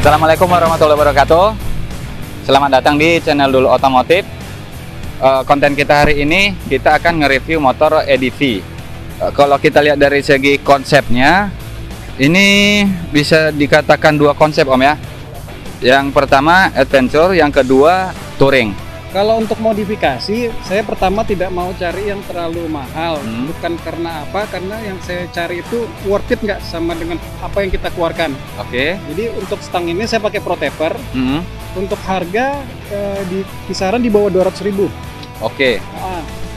Assalamualaikum warahmatullahi wabarakatuh. Selamat datang di channel Dul Otomotif. Konten kita hari ini kita akan nge-review motor EDV. Kalau kita lihat dari segi konsepnya, ini bisa dikatakan dua konsep Om ya. Yang pertama adventure, yang kedua touring. Kalau untuk modifikasi, saya pertama tidak mau cari yang terlalu mahal. Bukan karena apa, karena yang saya cari itu worth it nggak sama dengan apa yang kita keluarkan. Oke. Jadi untuk stang ini saya pakai Pro Taper. Untuk harga di kisaran di bawah 200.000. Oke.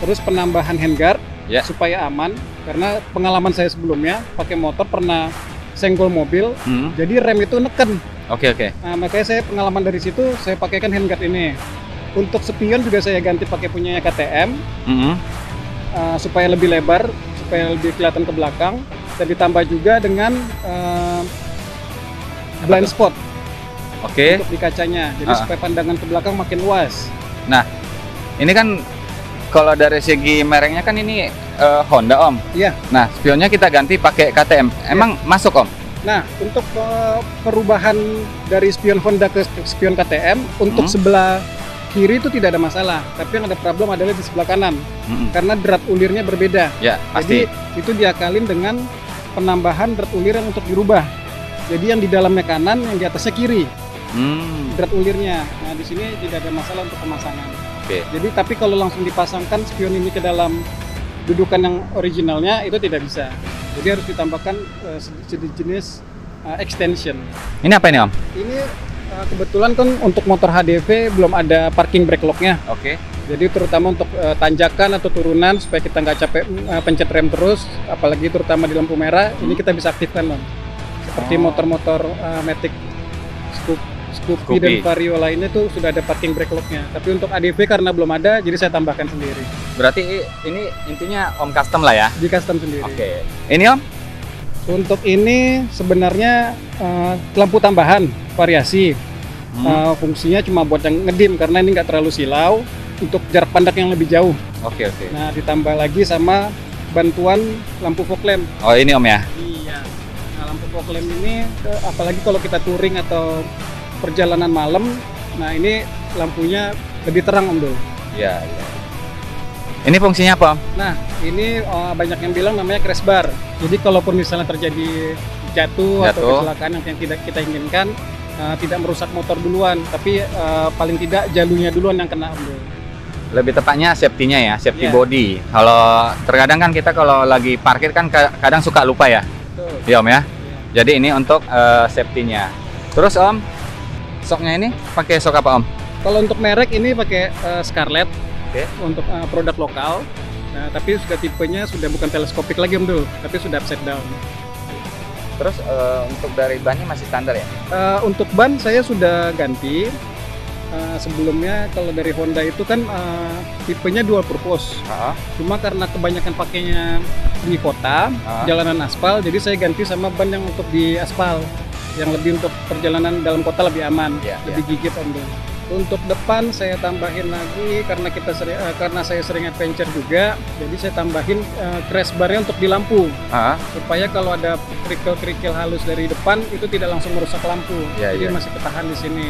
Terus penambahan handguard Ya. supaya aman. Karena pengalaman saya sebelumnya pakai motor pernah senggol mobil, jadi rem itu neken. Oke. Nah, makanya saya pengalaman dari situ saya pakaikan handguard ini. Untuk spion juga saya ganti pakai punyanya KTM, supaya lebih lebar, supaya lebih kelihatan ke belakang, dan ditambah juga dengan blind spot. Oke. Untuk di kacanya, jadi supaya pandangan ke belakang makin luas. Nah, ini kan kalau dari segi mereknya kan ini Honda Om. Iya. Nah, spionnya kita ganti pakai KTM. Emang masuk Om? Nah, untuk perubahan dari spion Honda ke spion KTM, untuk sebelah kiri itu tidak ada masalah, tapi yang ada problem adalah di sebelah kanan, karena drat ulirnya berbeda. Ya, pasti. Jadi itu diakalin dengan penambahan drat ulir yang untuk dirubah. Jadi yang di dalamnya kanan, yang di atasnya kiri, drat ulirnya. Nah, di sini tidak ada masalah untuk pemasangan. Oke. Jadi tapi kalau langsung dipasangkan spion ini ke dalam dudukan yang originalnya itu tidak bisa. Jadi harus ditambahkan jenis extension. Ini apa ini Om? Ini kebetulan kan untuk motor HDV belum ada parking brake lock-nya. Oke. Jadi terutama untuk tanjakan atau turunan supaya kita nggak capek pencet rem terus, apalagi terutama di lampu merah, ini kita bisa aktifkan Om. Seperti motor-motor Matic, Scoopy dan Vario lainnya tuh sudah ada parking brake lock-nya. Tapi untuk ADV karena belum ada, jadi saya tambahkan sendiri. Berarti ini intinya Om custom lah ya? Di custom sendiri. Oke. Ini Om? Untuk ini sebenarnya lampu tambahan variasi. Fungsinya cuma buat yang ngedim karena ini nggak terlalu silau, untuk jarak pandang yang lebih jauh. Oke. Nah, ditambah lagi sama bantuan lampu fog lamp. Oh, ini Om ya? Iya. Nah, lampu fog lamp ini apalagi kalau kita touring atau perjalanan malam, nah ini lampunya lebih terang Om Dul. Iya. Ini fungsinya apa Om? Nah, ini banyak yang bilang namanya crash bar. Jadi kalaupun misalnya terjadi jatuh atau kecelakaan yang tidak kita inginkan, tidak merusak motor duluan, tapi paling tidak jalurnya duluan yang kena Om. Lebih tepatnya safety-nya ya, safety body. Kalau terkadang kan kita kalau lagi parkir kan kadang suka lupa ya. Betul. Iya Om ya. Jadi ini untuk safety-nya. Terus Om, soknya ini pakai sok apa Om? Kalau untuk merek ini pakai Scarlett. Oke. Untuk produk lokal. Nah, tapi sudah tipenya sudah bukan teleskopik lagi Om Dul, tapi sudah upside down. Terus untuk dari bannya masih standar ya? Untuk ban saya sudah ganti. Sebelumnya kalau dari Honda itu kan tipenya dual purpose. Cuma karena kebanyakan pakainya di kota, jalanan aspal, jadi saya ganti sama ban yang untuk di aspal, yang lebih untuk perjalanan dalam kota lebih aman, lebih gigit Om Dul. Untuk depan saya tambahin lagi karena saya sering adventure juga, jadi saya tambahin crash barnya untuk di lampu, supaya kalau ada kerikil-kerikil halus dari depan itu tidak langsung merusak lampu, jadi masih ketahan di sini.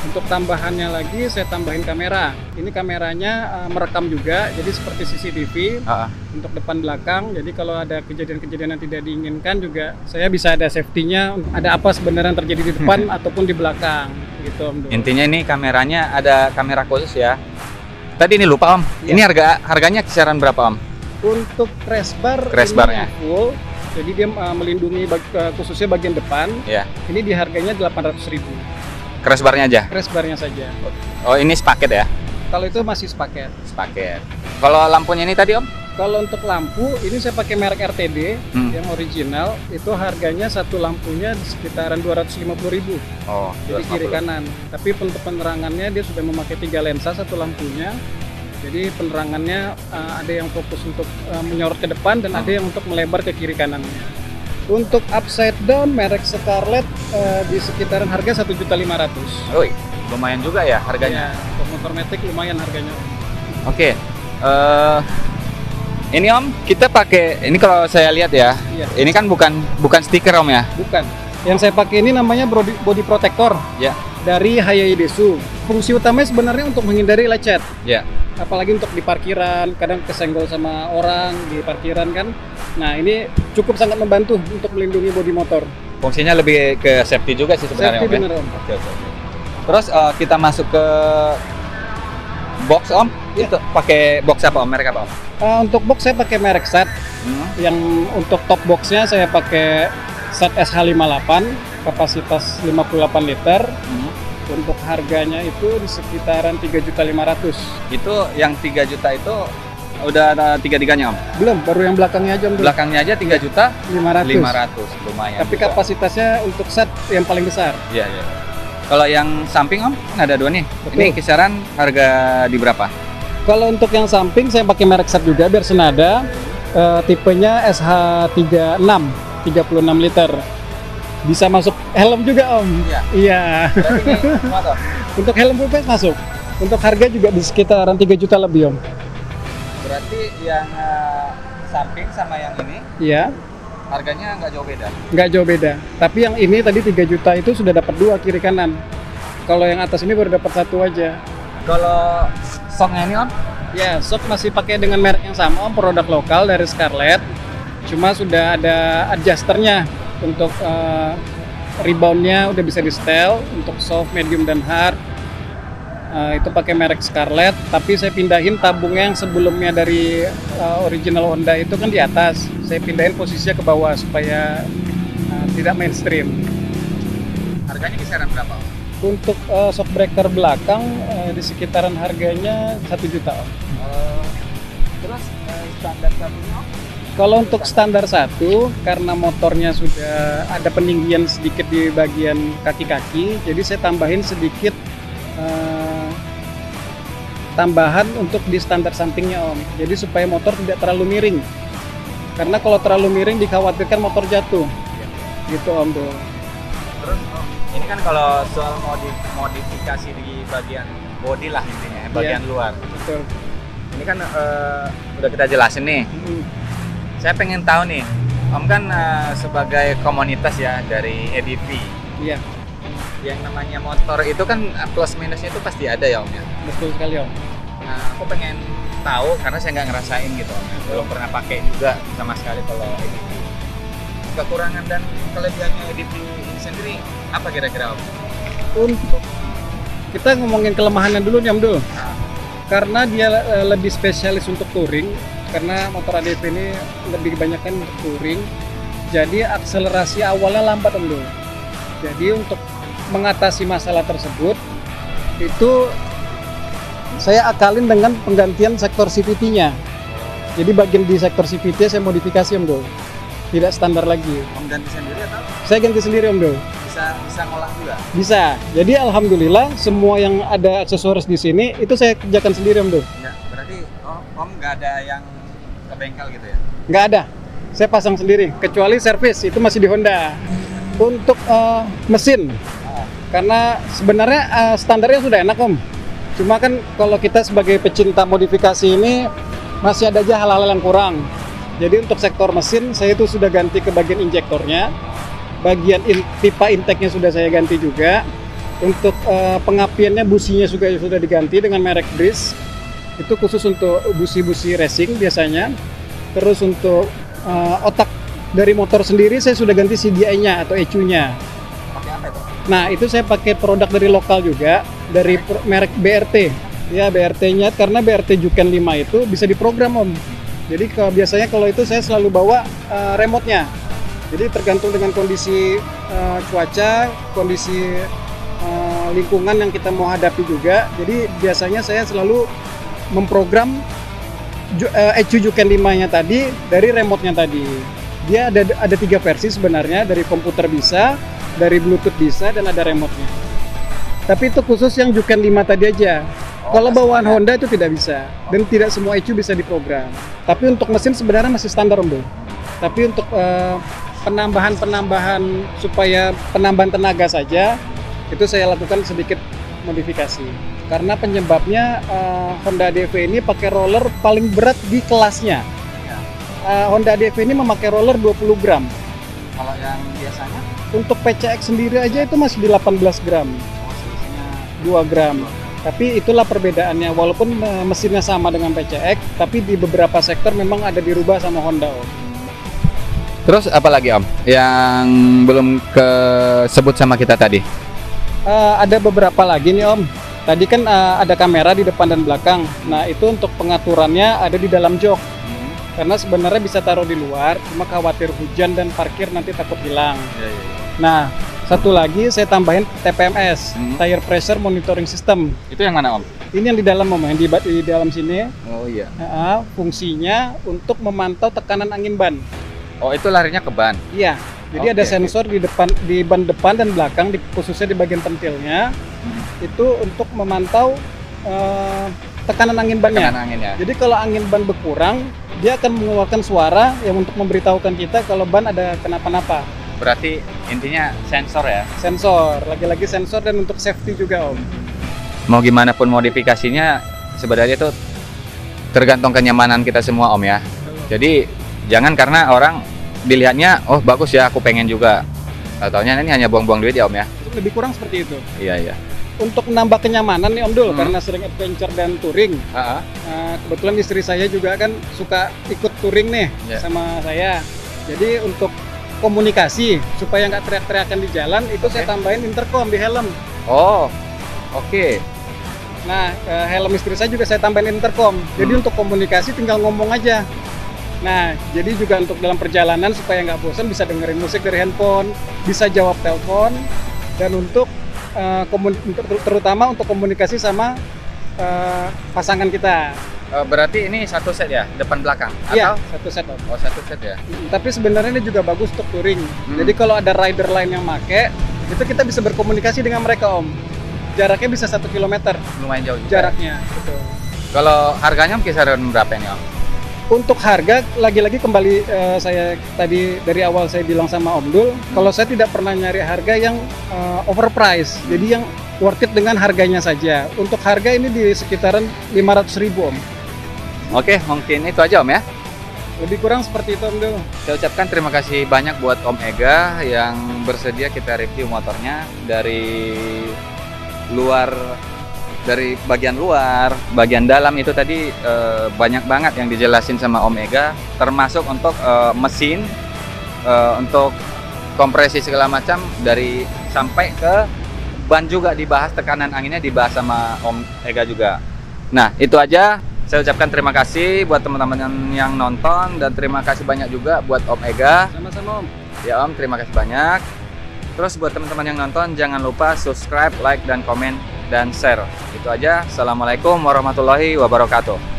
Untuk tambahannya lagi saya tambahin kamera. Ini kameranya merekam juga, jadi seperti CCTV untuk depan belakang. Jadi kalau ada kejadian-kejadian yang tidak diinginkan juga saya bisa ada safety-nya. Ada apa sebenarnya yang terjadi di depan ataupun di belakang, gitu Om. Intinya ini kameranya ada kamera khusus ya. Tadi ini lupa Om. Ini harganya kisaran berapa Om? Untuk crash barnya full. Jadi dia melindungi khususnya bagian depan. Ini di harganya 800.000. Crash barnya aja? Crash barnya saja. Oh, ini sepaket ya? Kalau itu masih sepaket. Kalau lampunya ini tadi Om? Kalau untuk lampu, ini saya pakai merek RTD yang original. Itu harganya satu lampunya sekitaran 250.000. Oh, jadi kiri kanan. Tapi untuk penerangannya dia sudah memakai 3 lensa satu lampunya. Jadi penerangannya ada yang fokus untuk menyorot ke depan dan ada yang untuk melebar ke kiri kanannya. Untuk upside down merek Scarlett di sekitaran harga 1.500.000. Woi, lumayan juga ya harganya. Untuk motor Matic lumayan harganya. Oke. Ini Om, kita pakai ini kalau saya lihat ya. Ini kan bukan stiker Om ya? Bukan. Yang saya pakai ini namanya body protector. Ya. Dari Hayai Desu. Fungsi utamanya sebenarnya untuk menghindari lecet. Ya. Apalagi untuk di parkiran, kadang kesenggol sama orang di parkiran kan. Nah, ini cukup sangat membantu untuk melindungi bodi motor. Fungsinya lebih ke safety juga sih sebenarnya. Safety bener, Om. Oke. Terus kita masuk ke box, Om. Ya. Itu pakai box apa, Om? Merek apa, Om? Untuk box saya pakai merek SAT. Yang untuk top boxnya saya pakai SAT SH58, kapasitas 58 liter. Untuk harganya itu di sekitaran 3.500.000. Itu yang 3 juta itu udah ada tiga-tiganya, Om? Belum, baru yang belakangnya aja, Om. Belakangnya aja 3.500.000. 500. Lumayan. Tapi juga. kapasitasnya untuk SAT yang paling besar. Iya. Kalau yang samping, Om, kan ada 2 nih. Betul. Ini kisaran harga di berapa? Kalau untuk yang samping saya pakai merek SAT juga biar senada. Tipenya SH36, 36 liter. Bisa masuk helm juga, Om. Iya. Berarti ini motor. Untuk helm full face masuk. Untuk harga juga di sekitaran 3 juta lebih, Om. Berarti yang samping sama yang ini Iya. harganya nggak jauh beda. Nggak jauh beda. Tapi yang ini tadi 3 juta itu sudah dapat 2 kiri kanan. Kalau yang atas ini baru dapat 1 aja. Kalau soknya ini, Om? Ya, sok masih pakai dengan merek yang sama, Om, produk lokal dari Scarlett. Cuma sudah ada adjusternya untuk reboundnya udah bisa di setel untuk soft, medium, dan hard. Itu pakai merek Scarlett, tapi saya pindahin tabungnya yang sebelumnya dari original Honda itu kan di atas. Saya pindahin posisinya ke bawah supaya tidak mainstream. Harganya kisaran berapa, Om? Untuk shock breaker belakang di sekitaran harganya 1 juta, Om. Terus standar satunya, Om? Kalau untuk standar 1, karena motornya sudah ada peninggian sedikit di bagian kaki-kaki, jadi saya tambahin sedikit tambahan untuk di standar sampingnya, Om. Jadi supaya motor tidak terlalu miring. Karena kalau terlalu miring dikhawatirkan motor jatuh. Gitu, Om. Tuh. Terus, Om, ini kan kalau soal modifikasi di bagian bodi lah intinya, bagian luar. Betul. Ini kan udah kita jelasin nih. Saya pengen tahu nih, Om kan sebagai komunitas ya dari EDV. Iya. Yang namanya motor itu kan plus minusnya itu pasti ada ya, Om ya. Betul sekali, Om. Nah, aku pengen tahu karena saya nggak ngerasain gitu, Om. Belum pernah pakai juga sama sekali kalau EDV. Kekurangan dan kelebihannya EDV ini sendiri apa kira-kira, Om? Untuk kita ngomongin kelemahannya dulu nih, Om dulu. Karena dia lebih spesialis untuk touring. Karena motor ADV ini lebih kebanyakan untuk touring, jadi akselerasi awalnya lambat, Om. Jadi untuk mengatasi masalah tersebut itu saya akalin dengan penggantian sektor CVT-nya. Jadi bagian di sektor CVT saya modifikasi, Om. Tidak standar lagi. Om ganti sendiri atau? Saya ganti sendiri, Om. Bisa ngolah juga? Bisa. Jadi alhamdulillah semua yang ada aksesoris di sini itu saya kerjakan sendiri, Om. Ya, berarti Om nggak ada yang ke bengkel gitu ya? Nggak ada, saya pasang sendiri, kecuali servis itu masih di Honda. Untuk mesin, karena sebenarnya standarnya sudah enak, Om. Cuma kan kalau kita sebagai pecinta modifikasi ini masih ada aja hal-hal yang kurang. Jadi untuk sektor mesin saya itu sudah ganti ke bagian injektornya, bagian pipa intake-nya sudah saya ganti juga. Untuk pengapiannya businya juga sudah diganti dengan merek Breeze. Itu khusus untuk busi-busi racing biasanya. Terus untuk otak dari motor sendiri saya sudah ganti CDI-nya atau ECU-nya. Pakai apa itu? Nah, itu saya pakai produk dari lokal juga, dari merek BRT. Ya, BRT-nya karena BRT Juken 5 itu bisa diprogram, Om. Jadi biasanya kalau itu saya selalu bawa remote-nya. Jadi tergantung dengan kondisi cuaca, kondisi lingkungan yang kita mau hadapi juga. Jadi biasanya saya selalu memprogram ECU Juken 5-nya tadi dari remote-nya tadi. Dia ada 3 versi sebenarnya, dari komputer bisa, dari Bluetooth bisa, dan ada remote-nya. Tapi itu khusus yang Juken 5 tadi aja. Kalau bawaan Honda itu tidak bisa, dan tidak semua ECU bisa diprogram. Tapi untuk mesin sebenarnya masih standar, Om. Tapi untuk penambahan supaya penambahan tenaga saja, itu saya lakukan sedikit modifikasi. Karena penyebabnya Honda DV ini pakai roller paling berat di kelasnya. Honda DV ini memakai roller 20 gram. Kalau yang biasanya? Untuk PCX sendiri aja itu masih di 18 gram. 2 gram. Tapi itulah perbedaannya, walaupun mesinnya sama dengan PCX, tapi di beberapa sektor memang ada dirubah sama Honda, Om. Terus apa lagi Om yang belum kesebut sama kita tadi? Ada beberapa lagi nih Om. Tadi kan ada kamera di depan dan belakang. Nah itu untuk pengaturannya ada di dalam jok. Karena sebenarnya bisa taruh di luar, cuma khawatir hujan dan parkir nanti takut hilang. Nah, satu lagi saya tambahin TPMS, Tire Pressure Monitoring System. Itu yang mana Om? Ini yang di dalam Om, yang di dalam sini. Oh iya. Fungsinya untuk memantau tekanan angin ban. Oh itu larinya ke ban? Iya. Jadi ada sensor di ban depan dan belakang, khususnya di bagian pentilnya. Itu untuk memantau tekanan angin bannya. Tekanan angin ya. Jadi kalau angin ban berkurang, dia akan mengeluarkan suara yang untuk memberitahukan kita kalau ban ada kenapa-napa. Berarti intinya sensor ya? Sensor, lagi-lagi sensor dan untuk safety juga Om. Mau gimana pun modifikasinya sebenarnya itu tergantung kenyamanan kita semua Om ya. Jadi jangan karena orang dilihatnya, oh bagus ya aku pengen juga. Ataunya ini hanya buang-buang duit ya Om ya? Lebih kurang seperti itu. Iya. Untuk menambah kenyamanan nih Om Dul, karena sering adventure dan touring. Kebetulan istri saya juga kan suka ikut touring nih sama saya. Jadi untuk komunikasi supaya nggak teriak-teriakan di jalan, itu saya tambahin intercom di helm. Oh, oke. Nah, helm istri saya juga saya tambahin intercom. Jadi untuk komunikasi tinggal ngomong aja. Nah, jadi juga untuk dalam perjalanan supaya nggak bosan bisa dengerin musik dari handphone, bisa jawab telepon, dan untuk terutama untuk komunikasi sama pasangan kita. Berarti ini satu set ya, depan belakang? Iya, atau satu set Om. Oh satu set ya. Tapi sebenarnya ini juga bagus untuk touring. Jadi kalau ada rider lain yang make, itu kita bisa berkomunikasi dengan mereka Om. Jaraknya bisa 1 km. Lumayan jauh juga. Jaraknya. Betul. Kalau harganya kisaran berapa ini Om? Untuk harga, lagi-lagi kembali saya tadi dari awal saya bilang sama Om Dul, kalau saya tidak pernah nyari harga yang overpriced, jadi yang worth it dengan harganya saja. Untuk harga ini di sekitaran 500.000 Om. Oke, mungkin itu aja Om ya. Lebih kurang seperti itu Om Dul. Saya ucapkan terima kasih banyak buat Om Ega yang bersedia kita review motornya dari luar. Dari bagian luar, bagian dalam itu tadi banyak banget yang dijelasin sama Om Ega, termasuk untuk mesin, untuk kompresi segala macam, dari sampai ke ban juga dibahas, tekanan anginnya dibahas sama Om Ega juga. Nah itu aja, saya ucapkan terima kasih buat teman-teman yang nonton, dan terima kasih banyak juga buat Om Ega. Sama-sama Om. Ya Om, terima kasih banyak. Terus buat teman-teman yang nonton, jangan lupa subscribe, like, dan komen, dan share. Itu aja. Assalamualaikum warahmatullahi wabarakatuh.